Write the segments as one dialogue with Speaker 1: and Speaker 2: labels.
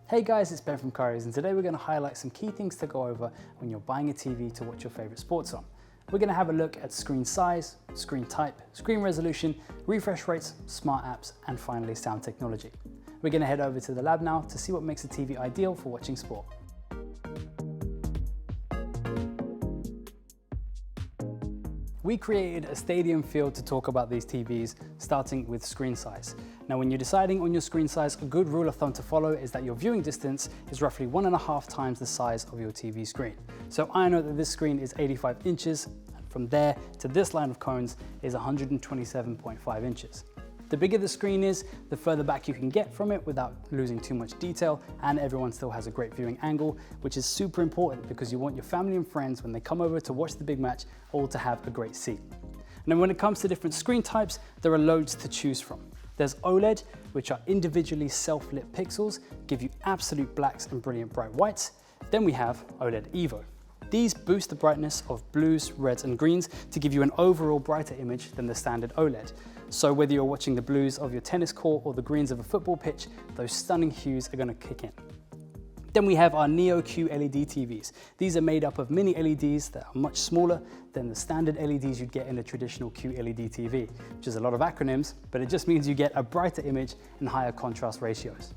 Speaker 1: Hey guys, it's Ben from Curry's, and today we're going to highlight some key things to go over when you're buying a TV to watch your favorite sports on. We're going to have a look at screen size, screen type, screen resolution, refresh rates, smart apps, and finally sound technology. We're going to head over to the lab now to see what makes a TV ideal for watching sport. We created a stadium field to talk about these TVs, starting with screen size. Now, when you're deciding on your screen size, a good rule of thumb to follow is that your viewing distance is roughly 1.5 times the size of your TV screen. So I know that this screen is 85 inches, and from there to this line of cones is 127.5 inches. The bigger the screen is, the further back you can get from it without losing too much detail, and everyone still has a great viewing angle, which is super important because you want your family and friends, when they come over to watch the big match, all to have a great seat. Now, when it comes to different screen types, there are loads to choose from. There's OLED, which are individually self-lit pixels, give you absolute blacks and brilliant bright whites. Then we have OLED Evo. These boost the brightness of blues, reds, and greens to give you an overall brighter image than the standard OLED. So whether you're watching the blues of your tennis court or the greens of a football pitch, those stunning hues are going to kick in. Then we have our Neo Q LED TVs. These are made up of mini LEDs that are much smaller than the standard LEDs you'd get in a traditional QLED TV, which is a lot of acronyms, but it just means you get a brighter image and higher contrast ratios.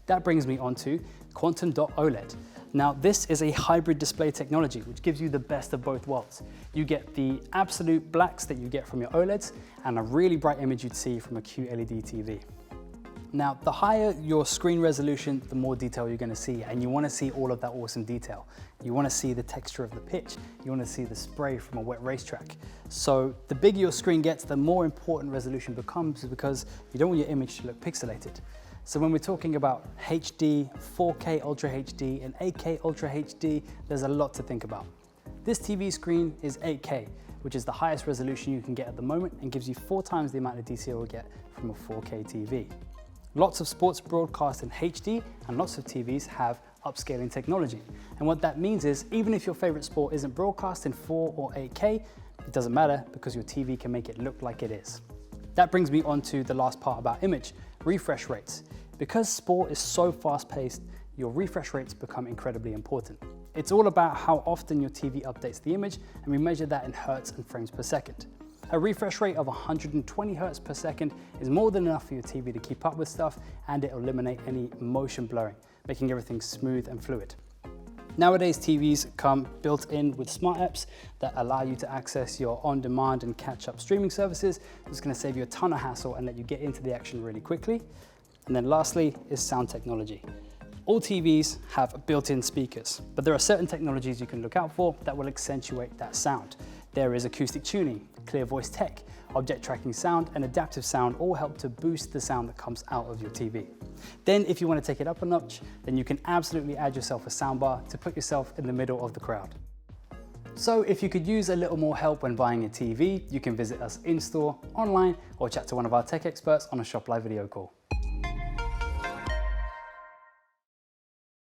Speaker 1: That brings me on to Quantum Dot OLED. Now, this is a hybrid display technology, which gives you the best of both worlds. You get the absolute blacks that you get from your OLEDs and a really bright image you'd see from a QLED TV. Now, the higher your screen resolution, the more detail you're going to see, and you want to see all of that awesome detail. You want to see the texture of the pitch. You want to see the spray from a wet racetrack. So the bigger your screen gets, the more important resolution becomes, because you don't want your image to look pixelated. So when we're talking about HD, 4K Ultra HD, and 8K Ultra HD, there's a lot to think about. This TV screen is 8K, which is the highest resolution you can get at the moment and gives you 4 times the amount of detail you'll get from a 4K TV. Lots of sports broadcast in HD, and lots of TVs have upscaling technology. And what that means is, even if your favorite sport isn't broadcast in 4 or 8K, it doesn't matter because your TV can make it look like it is. That brings me on to the last part about image, refresh rates. Because sport is so fast-paced, your refresh rates become incredibly important. It's all about how often your TV updates the image, and we measure that in hertz and frames per second. A refresh rate of 120 hertz per second is more than enough for your TV to keep up with stuff, and it'll eliminate any motion blurring, making everything smooth and fluid. Nowadays, TVs come built in with smart apps that allow you to access your on-demand and catch-up streaming services. It's going to save you a ton of hassle and let you get into the action really quickly. And then lastly is sound technology. All TVs have built-in speakers, but there are certain technologies you can look out for that will accentuate that sound. There is acoustic tuning, clear voice tech, object tracking sound, and adaptive sound all help to boost the sound that comes out of your TV. Then if you want to take it up a notch, then you can absolutely add yourself a soundbar to put yourself in the middle of the crowd. So if you could use a little more help when buying a TV, you can visit us in-store, online, or chat to one of our tech experts on a Shop Live video call.